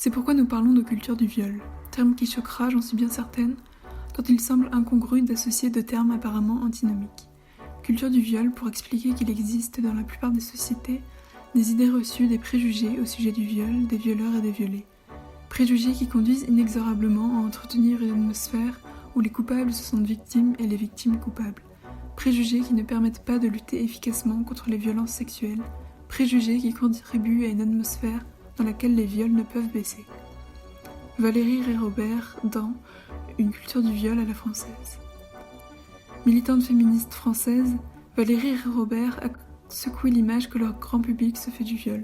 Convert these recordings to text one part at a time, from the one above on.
C'est pourquoi nous parlons de culture du viol, terme qui choquera, j'en suis bien certaine, tant il semble incongru d'associer deux termes apparemment antinomiques. Culture du viol pour expliquer qu'il existe dans la plupart des sociétés des idées reçues, des préjugés au sujet du viol, des violeurs et des violés. Préjugés qui conduisent inexorablement à entretenir une atmosphère où les coupables se sentent victimes et les victimes coupables. Préjugés qui ne permettent pas de lutter efficacement contre les violences sexuelles. Préjugés qui contribuent à une atmosphère dans laquelle les viols ne peuvent baisser. Valérie Rey-Robert dans Une culture du viol à la française. Militante féministe française, Valérie Rey-Robert a secoué l'image que le grand public se fait du viol.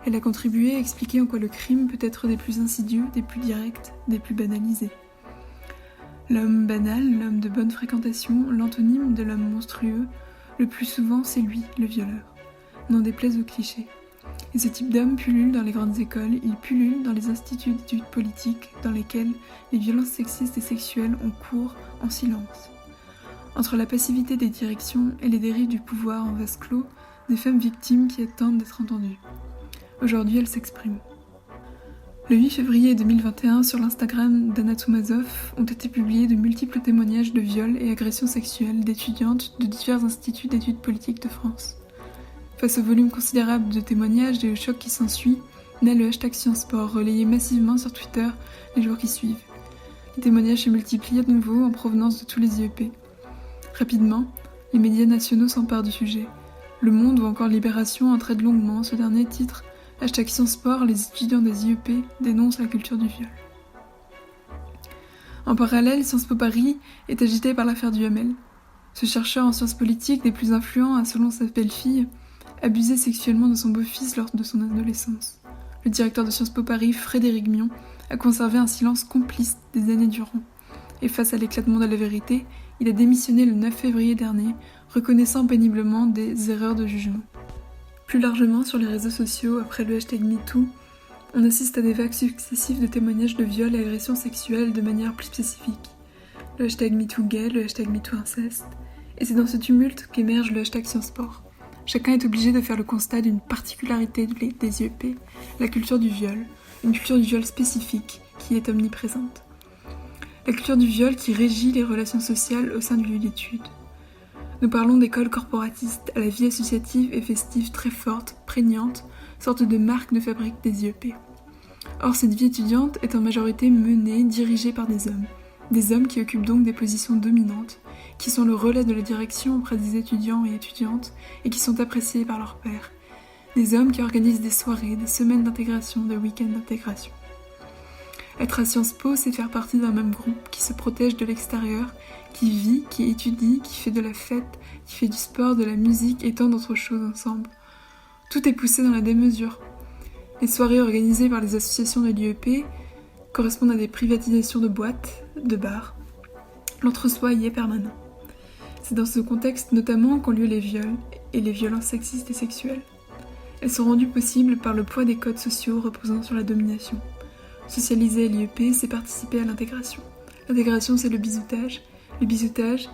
Elle a contribué à expliquer en quoi le crime peut être des plus insidieux, des plus directs, des plus banalisés. L'homme banal, l'homme de bonne fréquentation, l'antonyme de l'homme monstrueux, le plus souvent c'est lui, le violeur. N'en déplaise aux clichés. Et ce type d'homme pullule dans les grandes écoles, il pullule dans les instituts d'études politiques dans lesquels les violences sexistes et sexuelles ont cours en silence. Entre la passivité des directions et les dérives du pouvoir en vase clos, des femmes victimes qui attendent d'être entendues. Aujourd'hui, elles s'expriment. Le 8 février 2021, sur l'Instagram d'Anna Toumazov, ont été publiés de multiples témoignages de viols et agressions sexuelles d'étudiantes de divers instituts d'études politiques de France. Face au volume considérable de témoignages et au choc qui s'ensuit, naît le hashtag ScienceSport, relayé massivement sur Twitter les jours qui suivent. Les témoignages se multiplient à nouveau en provenance de tous les IEP. Rapidement, les médias nationaux s'emparent du sujet. Le Monde ou encore Libération en traite longuement ce dernier titre. Hashtag ScienceSport, les étudiants des IEP dénoncent la culture du viol. En parallèle, Sciences Po Paris est agité par l'affaire Duhamel. Ce chercheur en sciences politiques des plus influents a, selon sa belle-fille, abusé sexuellement de son beau-fils lors de son adolescence. Le directeur de Sciences Po Paris, Frédéric Mion, a conservé un silence complice des années durant. Et face à l'éclatement de la vérité, il a démissionné le 9 février dernier, reconnaissant péniblement des erreurs de jugement. Plus largement, sur les réseaux sociaux, après le hashtag MeToo, on assiste à des vagues successives de témoignages de viols et agressions sexuelles de manière plus spécifique. Le hashtag MeTooGay, le hashtag MeTooInceste, et c'est dans ce tumulte qu'émerge le hashtag ScienceSport. Chacun est obligé de faire le constat d'une particularité des IEP, la culture du viol, une culture du viol spécifique qui est omniprésente. La culture du viol qui régit les relations sociales au sein du lieu d'étude. Nous parlons d'écoles corporatistes à la vie associative et festive très forte, prégnante, sorte de marque de fabrique des IEP. Or, cette vie étudiante est en majorité menée, dirigée par des hommes qui occupent donc des positions dominantes, qui sont le relais de la direction auprès des étudiants et étudiantes et qui sont appréciés par leurs pairs. Des hommes qui organisent des soirées, des semaines d'intégration, des week-ends d'intégration. Être à Sciences Po, c'est faire partie d'un même groupe qui se protège de l'extérieur, qui vit, qui étudie, qui fait de la fête, qui fait du sport, de la musique et tant d'autres choses ensemble. Tout est poussé dans la démesure. Les soirées organisées par les associations de l'IEP correspondent à des privatisations de boîtes, de bars. L'entre-soi y est permanent. C'est dans ce contexte notamment qu'ont lieu les viols et les violences sexistes et sexuelles. Elles sont rendues possibles par le poids des codes sociaux reposant sur la domination. Socialiser à l'IEP, c'est participer à l'intégration. L'intégration, c'est le bizutage. Le bizutage,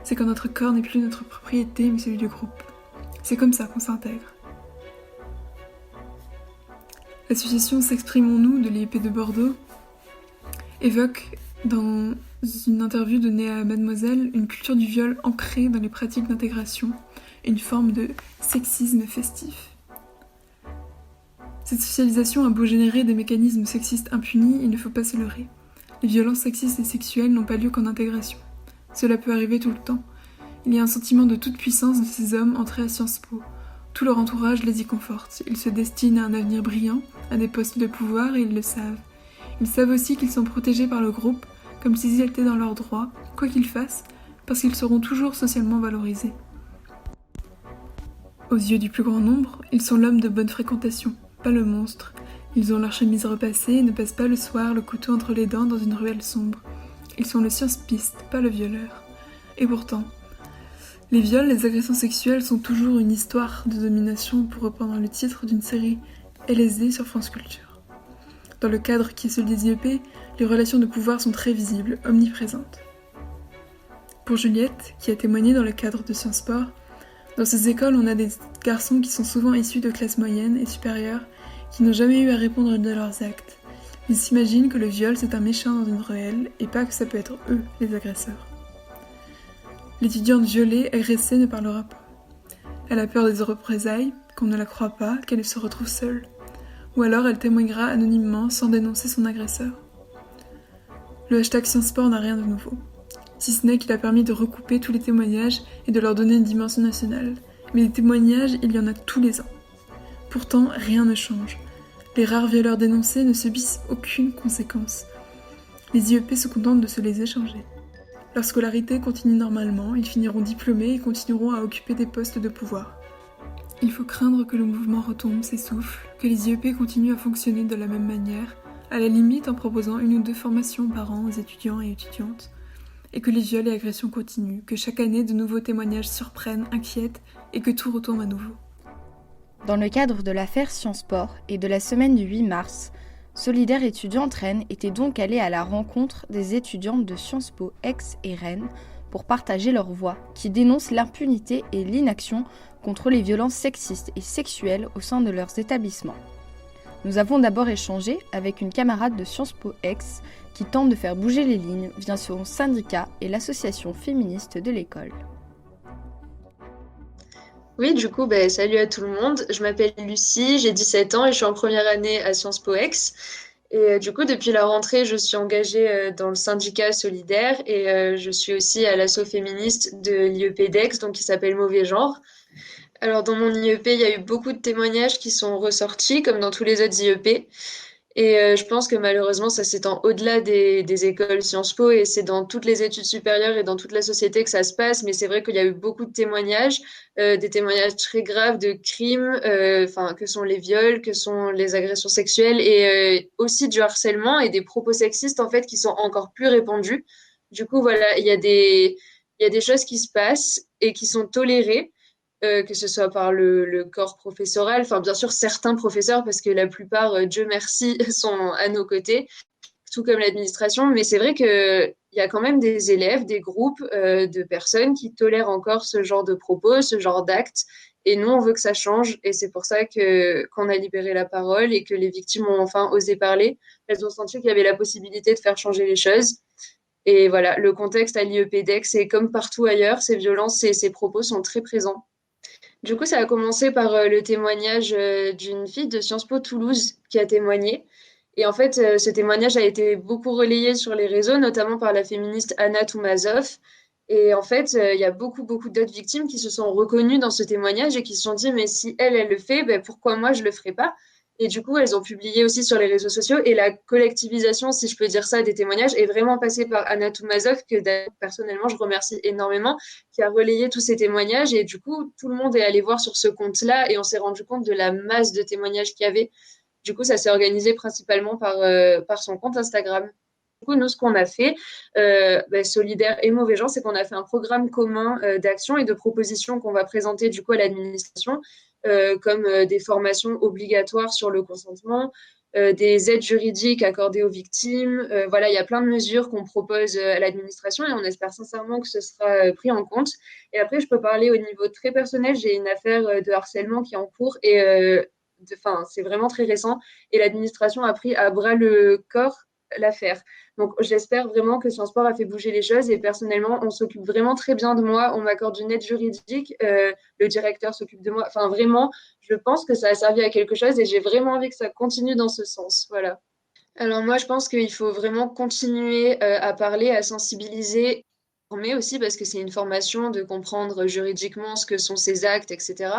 c'est quand notre corps n'est plus notre propriété, mais celui du groupe. C'est comme ça qu'on s'intègre. L'association S'exprimons-nous de l'IEP de Bordeaux évoque dans une interview donnée à Mademoiselle une culture du viol ancrée dans les pratiques d'intégration, une forme de sexisme festif. Cette socialisation a beau générer des mécanismes sexistes impunis, il ne faut pas se leurrer. Les violences sexistes et sexuelles n'ont pas lieu qu'en intégration. Cela peut arriver tout le temps. Il y a un sentiment de toute puissance de ces hommes entrés à Sciences Po. Tout leur entourage les y conforte. Ils se destinent à un avenir brillant, à des postes de pouvoir et ils le savent. Ils savent aussi qu'ils sont protégés par le groupe, comme s'ils étaient dans leurs droits, quoi qu'ils fassent, parce qu'ils seront toujours socialement valorisés. Aux yeux du plus grand nombre, ils sont l'homme de bonne fréquentation, pas le monstre. Ils ont leur chemise repassée et ne passent pas le soir le couteau entre les dents dans une ruelle sombre. Ils sont le science-piste, pas le violeur. Et pourtant, les viols, les agressions sexuelles sont toujours une histoire de domination, pour reprendre le titre d'une série LSD sur France Culture. Dans le cadre qui est celui des IEP, les relations de pouvoir sont très visibles, omniprésentes. Pour Juliette, qui a témoigné dans le cadre de Sciences Po, dans ces écoles, on a des garçons qui sont souvent issus de classes moyennes et supérieures, qui n'ont jamais eu à répondre de leurs actes. Ils s'imaginent que le viol c'est un méchant dans une ruelle et pas que ça peut être eux les agresseurs. L'étudiante violée, agressée ne parlera pas. Elle a peur des représailles, qu'on ne la croit pas, qu'elle se retrouve seule. Ou alors elle témoignera anonymement sans dénoncer son agresseur. Le hashtag ScienceSport n'a rien de nouveau, si ce n'est qu'il a permis de recouper tous les témoignages et de leur donner une dimension nationale. Mais des témoignages, il y en a tous les ans. Pourtant, rien ne change. Les rares violeurs dénoncés ne subissent aucune conséquence. Les IEP se contentent de se les échanger. Leur scolarité continue normalement, ils finiront diplômés et continueront à occuper des postes de pouvoir. Il faut craindre que le mouvement retombe, s'essouffle, que les IEP continuent à fonctionner de la même manière, à la limite en proposant 1 ou 2 formations par an aux étudiants et étudiantes, et que les viols et agressions continuent, que chaque année de nouveaux témoignages surprennent, inquiètent, et que tout retombe à nouveau. Dans le cadre de l'affaire ScienceSport et de la semaine du 8 mars, Solidaires étudiantes Rennes était donc allée à la rencontre des étudiantes de Sciences Po Aix et Rennes pour partager leur voix, qui dénoncent l'impunité et l'inaction contre les violences sexistes et sexuelles au sein de leurs établissements. Nous avons d'abord échangé avec une camarade de Sciences Po Aix qui tente de faire bouger les lignes via son syndicat et l'association féministe de l'école. Oui, du coup, salut à tout le monde. Je m'appelle Lucie, j'ai 17 ans et je suis en première année à Sciences Po Ex. Et du coup, depuis la rentrée, je suis engagée dans le syndicat solidaire et je suis aussi à l'asso féministe de l'IEP d'Aix, donc qui s'appelle Mauvais Genre. Alors, dans mon IEP, il y a eu beaucoup de témoignages qui sont ressortis, comme dans tous les autres IEP. Et je pense que malheureusement, ça s'étend au-delà des écoles Sciences Po et c'est dans toutes les études supérieures et dans toute la société que ça se passe. Mais c'est vrai qu'il y a eu beaucoup de témoignages, des témoignages très graves de crimes, enfin que sont les viols, que sont les agressions sexuelles et aussi du harcèlement et des propos sexistes en fait qui sont encore plus répandus. Du coup, voilà, il y a des choses qui se passent et qui sont tolérées que ce soit par le corps professoral, enfin bien sûr certains professeurs, parce que la plupart, Dieu merci, sont à nos côtés, tout comme l'administration, mais c'est vrai qu'il y a quand même des élèves, des groupes de personnes qui tolèrent encore ce genre de propos, ce genre d'actes, et nous on veut que ça change, et c'est pour ça qu'on a libéré la parole et que les victimes ont enfin osé parler. Elles ont senti qu'il y avait la possibilité de faire changer les choses. Et voilà, le contexte à l'IEPDEX, et comme partout ailleurs, ces violences et ces propos sont très présents. Du coup, ça a commencé par le témoignage d'une fille de Sciences Po Toulouse qui a témoigné. Et en fait, ce témoignage a été beaucoup relayé sur les réseaux, notamment par la féministe Anna Toumazov. Et en fait, il y a beaucoup, beaucoup d'autres victimes qui se sont reconnues dans ce témoignage et qui se sont dit, mais si elle, elle le fait, ben, pourquoi moi, je le ferais pas? Et du coup, elles ont publié aussi sur les réseaux sociaux. Et la collectivisation, si je peux dire ça, des témoignages est vraiment passée par Anna Toumazov, que personnellement, je remercie énormément, qui a relayé tous ces témoignages. Et du coup, tout le monde est allé voir sur ce compte-là et on s'est rendu compte de la masse de témoignages qu'il y avait. Du coup, ça s'est organisé principalement par son compte Instagram. Du coup, nous, ce qu'on a fait, Solidaire et Mauvais Genre, c'est qu'on a fait un programme commun d'action et de propositions qu'on va présenter du coup à l'administration, comme des formations obligatoires sur le consentement, des aides juridiques accordées aux victimes. Voilà, il y a plein de mesures qu'on propose à l'administration et on espère sincèrement que ce sera pris en compte. Et après, je peux parler au niveau très personnel. J'ai une affaire de harcèlement qui est en cours et c'est vraiment très récent. Et l'administration a pris à bras le corps l'affaire. Donc, j'espère vraiment que Sciences Po a fait bouger les choses et personnellement, on s'occupe vraiment très bien de moi. On m'accorde une aide juridique. Le directeur s'occupe de moi. Enfin, vraiment, je pense que ça a servi à quelque chose et j'ai vraiment envie que ça continue dans ce sens. Voilà. Alors moi, je pense qu'il faut vraiment continuer à parler, à sensibiliser, mais aussi parce que c'est une formation de comprendre juridiquement ce que sont ces actes, etc.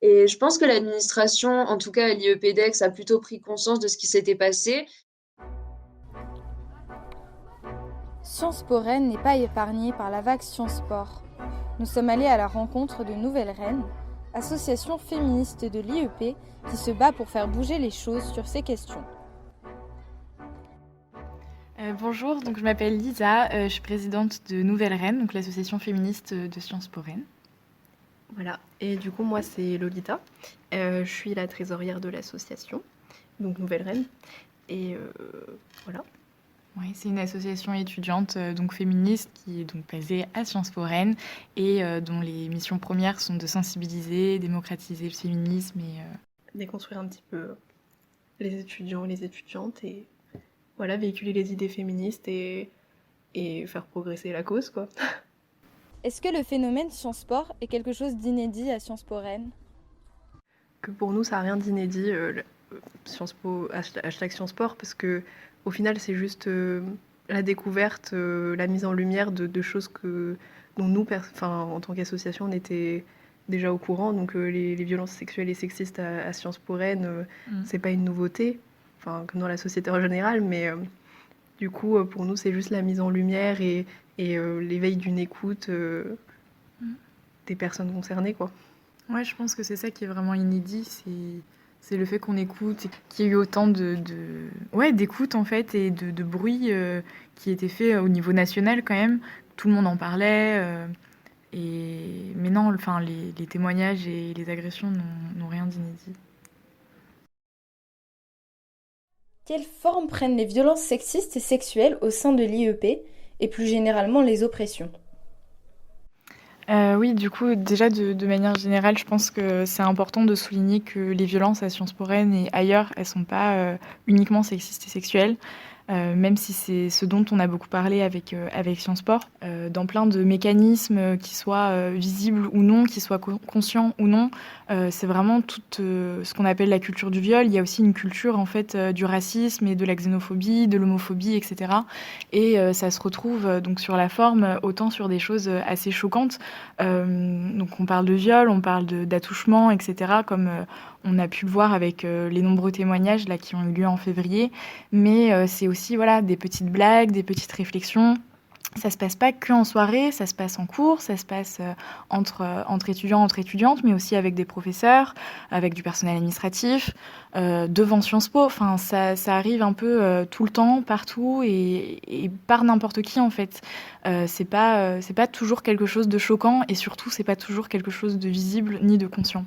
Et je pense que l'administration, en tout cas l'IEPDEX, a plutôt pris conscience de ce qui s'était passé. Sciences Po Rennes n'est pas épargnée par la vague ScienceSport. Nous sommes allés à la rencontre de Nouvelle Rennes, association féministe de l'IEP qui se bat pour faire bouger les choses sur ces questions. Bonjour, donc je m'appelle Lisa, je suis présidente de Nouvelle Rennes, donc l'association féministe de Sciences Po Rennes. Voilà, et du coup moi c'est Lolita, je suis la trésorière de l'association, donc Nouvelle Rennes, et voilà. Oui, c'est une association étudiante donc féministe qui est donc basée à Sciences Po Rennes et dont les missions premières sont de sensibiliser, démocratiser le féminisme et déconstruire un petit peu les étudiants et les étudiantes et voilà, véhiculer les idées féministes et faire progresser la cause, quoi. Est-ce que le phénomène Sciences Po est quelque chose d'inédit à Sciences Po Rennes ? Que pour nous, ça n'a rien d'inédit, Sciences Po, hashtag Sciences Po, parce que au final, c'est juste la découverte, la mise en lumière de choses dont nous, en tant qu'association, on était déjà au courant. Donc les violences sexuelles et sexistes à Sciences Po Rennes, c'est pas une nouveauté, comme dans la société en général, mais du coup, pour nous, c'est juste la mise en lumière et l'éveil d'une écoute des personnes concernées, quoi. Ouais, je pense que c'est ça qui est vraiment inédit, c'est le fait qu'on écoute et qu'il y ait eu autant d'écoute en fait et de bruit qui était fait au niveau national quand même. Tout le monde en parlait. Mais non, les témoignages et les agressions n'ont rien d'inédit. Quelle forme prennent les violences sexistes et sexuelles au sein de l'IEP et plus généralement les oppressions ? Oui, du coup, déjà de manière générale, je pense que c'est important de souligner que les violences à Sciences Po Rennes et ailleurs, elles sont pas uniquement sexistes et sexuelles. Même si c'est ce dont on a beaucoup parlé avec Sciences Po, dans plein de mécanismes qui soient visibles ou non, qui soient conscients ou non, c'est vraiment tout ce qu'on appelle la culture du viol. Il y a aussi une culture en fait du racisme et de la xénophobie, de l'homophobie, etc. Et ça se retrouve donc sur la forme autant sur des choses assez choquantes. Donc on parle de viol, on parle d'attouchement, etc. Comme on a pu le voir avec les nombreux témoignages là, qui ont eu lieu en février. Mais c'est aussi voilà, des petites blagues, des petites réflexions. Ça se passe pas que en soirée, ça se passe en cours, ça se passe entre étudiants, entre étudiantes, mais aussi avec des professeurs, avec du personnel administratif, devant Sciences Po. Enfin, ça arrive un peu tout le temps, partout et par n'importe qui en fait. C'est pas toujours quelque chose de choquant et surtout c'est pas toujours quelque chose de visible ni de conscient.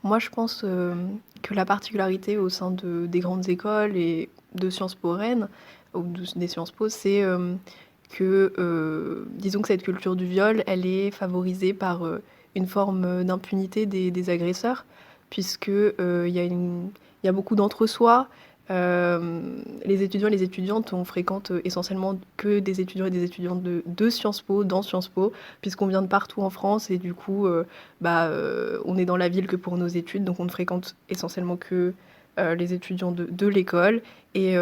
Moi, je pense que la particularité au sein des grandes écoles et de Sciences Po Rennes, ou des Sciences Po, c'est que, disons que cette culture du viol, elle est favorisée par une forme d'impunité des agresseurs, puisque il y a beaucoup d'entre-soi. Les étudiants et les étudiantes, on fréquente essentiellement que des étudiants et des étudiantes de Sciences Po, dans Sciences Po, puisqu'on vient de partout en France et du coup, on est dans la ville que pour nos études, donc on ne fréquente essentiellement que les étudiants de l'école. Et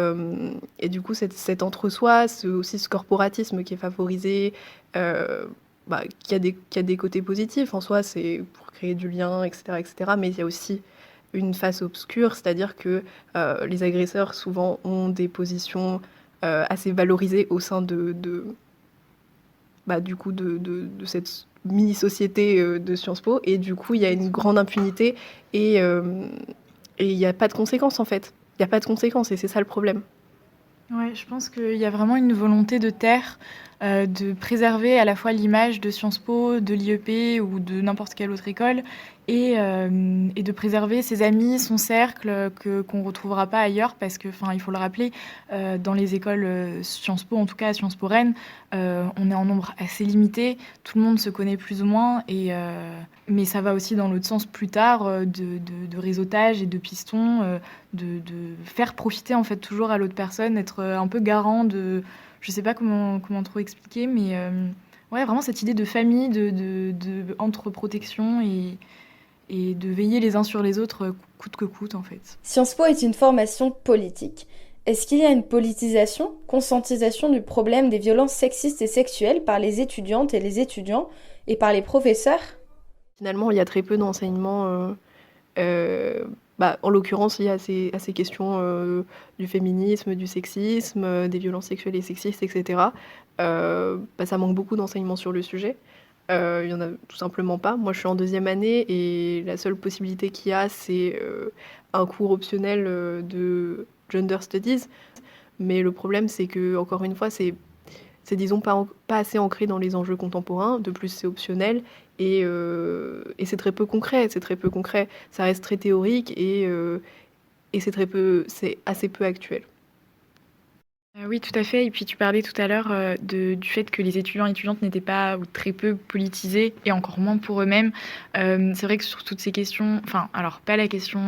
du coup, cet entre-soi, c'est aussi ce corporatisme qui est favorisé, qui a des côtés positifs en soi, c'est pour créer du lien, etc., etc. Mais il y a aussi une face obscure, c'est-à-dire que les agresseurs souvent ont des positions assez valorisées au sein du coup de cette mini-société de Sciences Po, et du coup il y a une grande impunité et il n'y a pas de conséquences en fait. Il n'y a pas de conséquences et c'est ça le problème. Ouais, je pense qu'il y a vraiment une volonté de taire, de préserver à la fois l'image de Sciences Po, de l'IEP ou de n'importe quelle autre école et de préserver ses amis, son cercle, qu'on ne retrouvera pas ailleurs parce que, il faut le rappeler, dans les écoles Sciences Po, en tout cas à Sciences Po Rennes, on est en nombre assez limité, tout le monde se connaît plus ou moins, mais ça va aussi dans l'autre sens plus tard, de réseautage et de pistons, de faire profiter en fait toujours à l'autre personne, être un peu garant de... Je sais pas comment trop expliquer, mais ouais, vraiment cette idée de famille, de entre protection et de veiller les uns sur les autres coûte que coûte en fait. Sciences Po est une formation politique. Est-ce qu'il y a une politisation, conscientisation du problème des violences sexistes et sexuelles par les étudiantes et les étudiants et par les professeurs ? Finalement, il y a très peu d'enseignements. En l'occurrence, il y a à ces questions du féminisme, du sexisme, des violences sexuelles et sexistes, etc. Ça manque beaucoup d'enseignements sur le sujet. Il y en a tout simplement pas. Moi, je suis en deuxième année et la seule possibilité qu'il y a, c'est un cours optionnel de Gender Studies. Mais le problème, c'est que, encore une fois, disons, pas assez ancré dans les enjeux contemporains. De plus, c'est optionnel et c'est très peu concret. C'est très peu concret. Ça reste très théorique et c'est assez peu actuel. Oui, tout à fait. Et puis tu parlais tout à l'heure du fait que les étudiants et étudiantes n'étaient pas ou très peu politisés, et encore moins pour eux-mêmes. C'est vrai que sur toutes ces questions, enfin, alors pas la question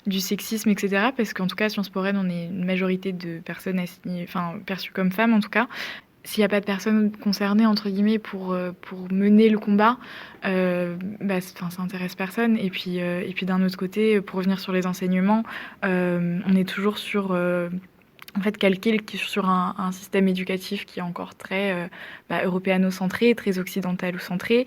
du sexisme, etc., parce qu'en tout cas, à Sciences Po Rennes, on est une majorité de personnes enfin, perçues comme femmes, en tout cas. S'il n'y a pas de personnes concernées, entre guillemets, pour mener le combat, ça intéresse personne. Et puis d'un autre côté, pour revenir sur les enseignements, on est toujours sur en fait, calqué sur un système éducatif qui est encore très européano-centré, très occidentalo-centré.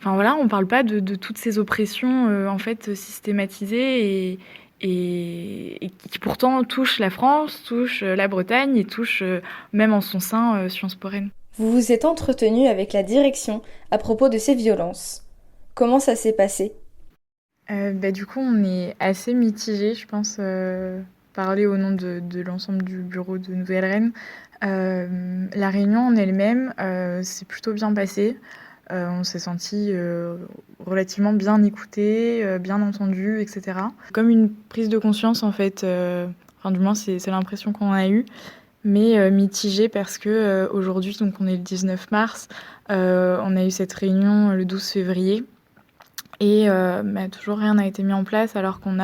Enfin voilà, on ne parle pas de toutes ces oppressions en fait systématisées et qui pourtant touchent la France, touchent la Bretagne et touchent même en son sein Sciences Po Rennes. Vous vous êtes entretenu avec la direction à propos de ces violences. Comment ça s'est passé ? Du coup, on est assez mitigés, je pense, parler au nom de l'ensemble du bureau de Nouvelle-Rennes. La réunion en elle-même s'est plutôt bien passée. On s'est senti relativement bien écouté, bien entendu, etc. Comme une prise de conscience, en fait. Enfin, du moins, c'est l'impression qu'on a eue. Mais mitigée parce que aujourd'hui, donc on est le 19 mars, on a eu cette réunion le 12 février. Et toujours rien n'a été mis en place alors qu'on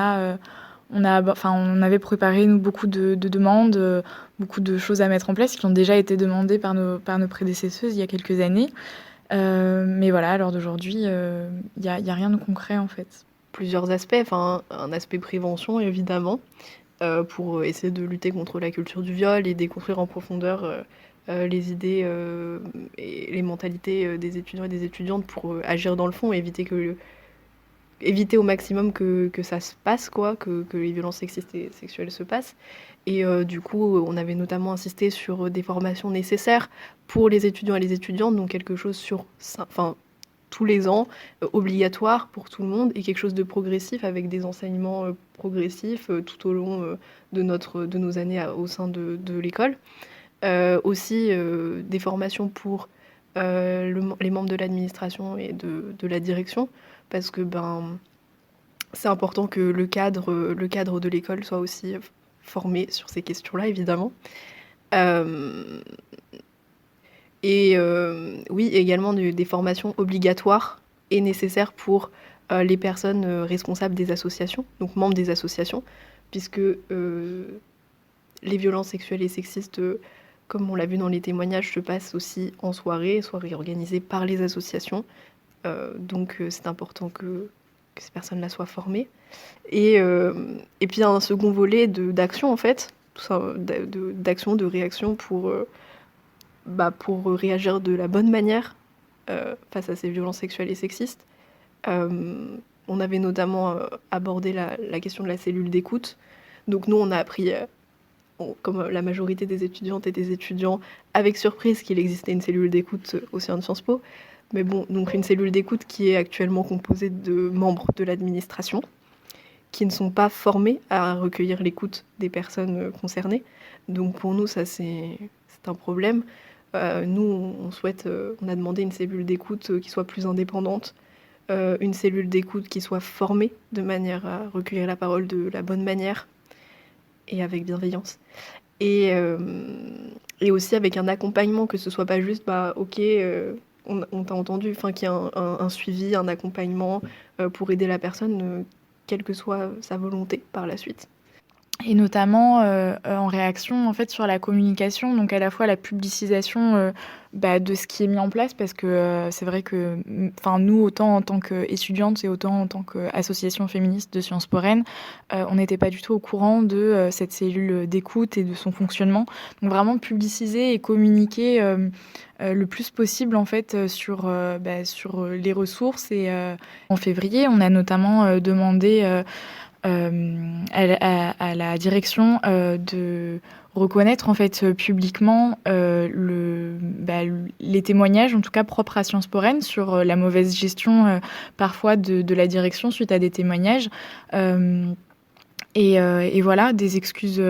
on avait préparé nous beaucoup de demandes, beaucoup de choses à mettre en place qui ont déjà été demandées par nos prédécesseuses il y a quelques années. Mais voilà, à l'heure d'aujourd'hui, il y a rien de concret en fait. Plusieurs aspects, enfin un aspect prévention évidemment, pour essayer de lutter contre la culture du viol et déconstruire en profondeur les idées et les mentalités des étudiants et des étudiantes pour agir dans le fond et éviter au maximum que ça se passe, quoi, que les violences sexistes et sexuelles se passent. Et du coup, on avait notamment insisté sur des formations nécessaires pour les étudiants et les étudiantes, donc quelque chose sur tous les ans, obligatoire pour tout le monde, et quelque chose de progressif avec des enseignements progressifs tout au long de nos années au sein de l'école. Aussi des formations pour les membres de l'administration et de la direction, parce que c'est important que le cadre de l'école soit aussi formé sur ces questions-là, évidemment. Oui, également des formations obligatoires et nécessaires pour les personnes responsables des associations, donc membres des associations, puisque les violences sexuelles et sexistes, comme on l'a vu dans les témoignages, se passent aussi en soirée organisées par les associations. Donc c'est important que ces personnes-là soient formées. Et puis un second volet d'action, en fait, d'action, de réaction pour réagir de la bonne manière face à ces violences sexuelles et sexistes. On avait notamment abordé la question de la cellule d'écoute. Donc nous, on a appris, comme la majorité des étudiantes et des étudiants, avec surprise qu'il existait une cellule d'écoute au sein de Sciences Po. Mais bon, donc une cellule d'écoute qui est actuellement composée de membres de l'administration qui ne sont pas formés à recueillir l'écoute des personnes concernées. Donc pour nous, ça c'est un problème. Nous, on a demandé une cellule d'écoute qui soit plus indépendante, une cellule d'écoute qui soit formée de manière à recueillir la parole de la bonne manière et avec bienveillance. Et aussi avec un accompagnement, que ce soit pas juste, on t'a entendu, enfin qu'il y ait un suivi, un accompagnement pour aider la personne, quelle que soit sa volonté par la suite. Et notamment en réaction en fait sur la communication, donc à la fois la publicisation de ce qui est mis en place, parce que c'est vrai que nous, autant en tant qu'étudiantes et autant en tant qu'association féministe de Sciences Po Rennes, on n'était pas du tout au courant de cette cellule d'écoute et de son fonctionnement. Donc vraiment publiciser et communiquer le plus possible en fait sur les ressources. Et en février, on a notamment demandé à la direction de reconnaître en fait publiquement les témoignages, en tout cas propres à Sciences Po Rennes, sur la mauvaise gestion parfois de la direction suite à des témoignages. Et voilà, des excuses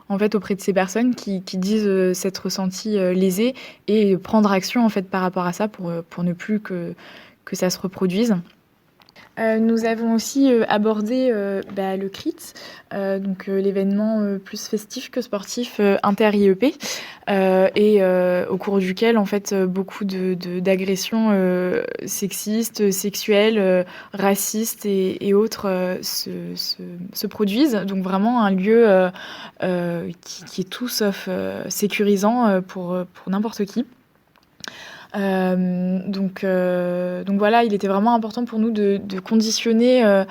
en fait auprès de ces personnes qui disent s'être senties lésées, et prendre action en fait par rapport à ça pour ne plus que ça se reproduise. Nous avons aussi abordé le CRIT, donc l'événement plus festif que sportif inter-IEP, et au cours duquel en fait beaucoup d'agressions sexistes, sexuelles, racistes et autres se produisent. Donc vraiment un lieu qui est tout sauf sécurisant pour n'importe qui. Donc voilà, il était vraiment important pour nous de conditionner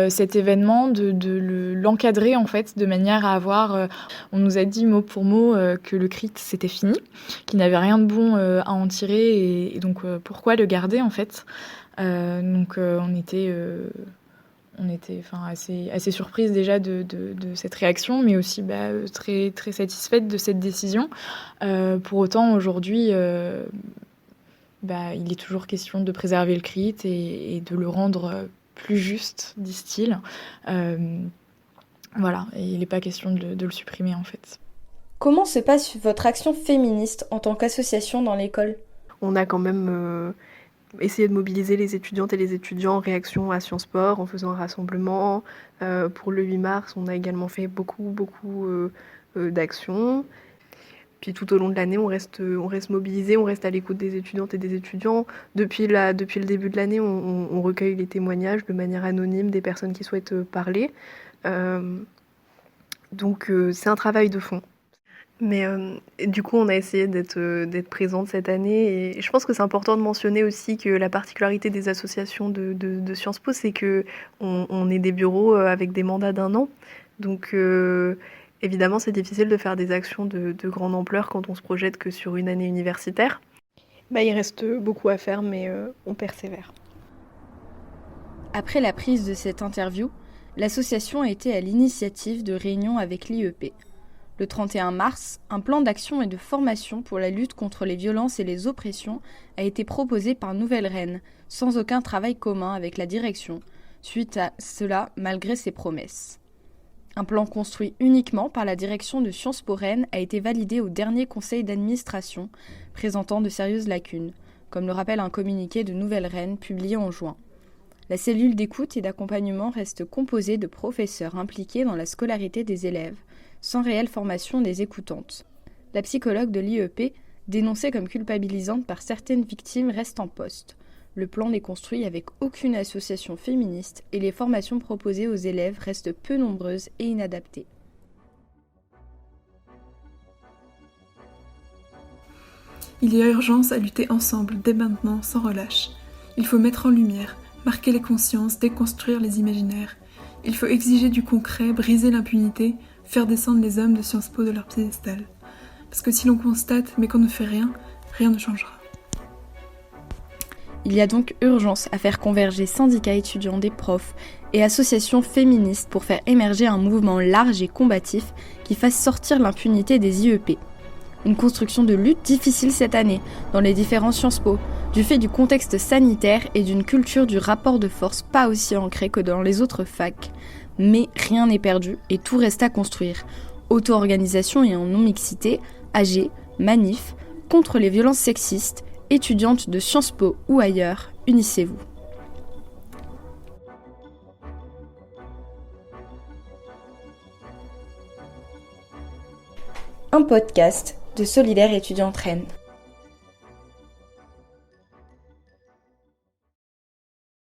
cet événement, de l'encadrer en fait, de manière à avoir. On nous a dit mot pour mot que le CRIT c'était fini, qu'il n'y avait rien de bon à en tirer, et donc pourquoi le garder en fait. On était assez surprise déjà de cette réaction, mais aussi très, très satisfaite de cette décision. Pour autant, aujourd'hui, il est toujours question de préserver le CRIT et de le rendre plus juste, disent-ils. Voilà, et il n'est pas question de le supprimer en fait. Comment se passe votre action féministe en tant qu'association dans l'école ? On a quand même essayé de mobiliser les étudiantes et les étudiants en réaction à Sciences Po en faisant un rassemblement. Pour le 8 mars, on a également fait beaucoup d'actions. Puis tout au long de l'année, on reste mobilisé, on reste à l'écoute des étudiantes et des étudiants. Depuis le début de l'année, on recueille les témoignages de manière anonyme des personnes qui souhaitent parler. Donc c'est un travail de fond. Mais du coup, on a essayé d'être présente cette année. Et je pense que c'est important de mentionner aussi que la particularité des associations de Sciences Po, c'est qu'on est des bureaux avec des mandats d'1 an. Donc évidemment, c'est difficile de faire des actions de grande ampleur quand on se projette que sur une année universitaire. Il reste beaucoup à faire, mais on persévère. Après la prise de cette interview, l'association a été à l'initiative de réunions avec l'IEP. Le 31 mars, un plan d'action et de formation pour la lutte contre les violences et les oppressions a été proposé par Nouvelle Rennes, sans aucun travail commun avec la direction, suite à cela malgré ses promesses. Un plan construit uniquement par la direction de Sciences Po Rennes a été validé au dernier conseil d'administration, présentant de sérieuses lacunes, comme le rappelle un communiqué de Nouvelle Rennes publié en juin. La cellule d'écoute et d'accompagnement reste composée de professeurs impliqués dans la scolarité des élèves, sans réelle formation des écoutantes. La psychologue de l'IEP, dénoncée comme culpabilisante par certaines victimes, reste en poste. Le plan n'est construit avec aucune association féministe et les formations proposées aux élèves restent peu nombreuses et inadaptées. Il y a urgence à lutter ensemble, dès maintenant, sans relâche. Il faut mettre en lumière, marquer les consciences, déconstruire les imaginaires. Il faut exiger du concret, briser l'impunité, faire descendre les hommes de Sciences Po de leur piédestal. Parce que si l'on constate, mais qu'on ne fait rien, rien ne changera. Il y a donc urgence à faire converger syndicats étudiants des profs et associations féministes pour faire émerger un mouvement large et combatif qui fasse sortir l'impunité des IEP. Une construction de lutte difficile cette année, dans les différents Sciences Po, du fait du contexte sanitaire et d'une culture du rapport de force pas aussi ancrée que dans les autres facs. Mais rien n'est perdu et tout reste à construire. Auto-organisation et en non-mixité, AG, manif, contre les violences sexistes, étudiantes de Sciences Po ou ailleurs, unissez-vous. Un podcast de Solidaires étudiantes Rennes.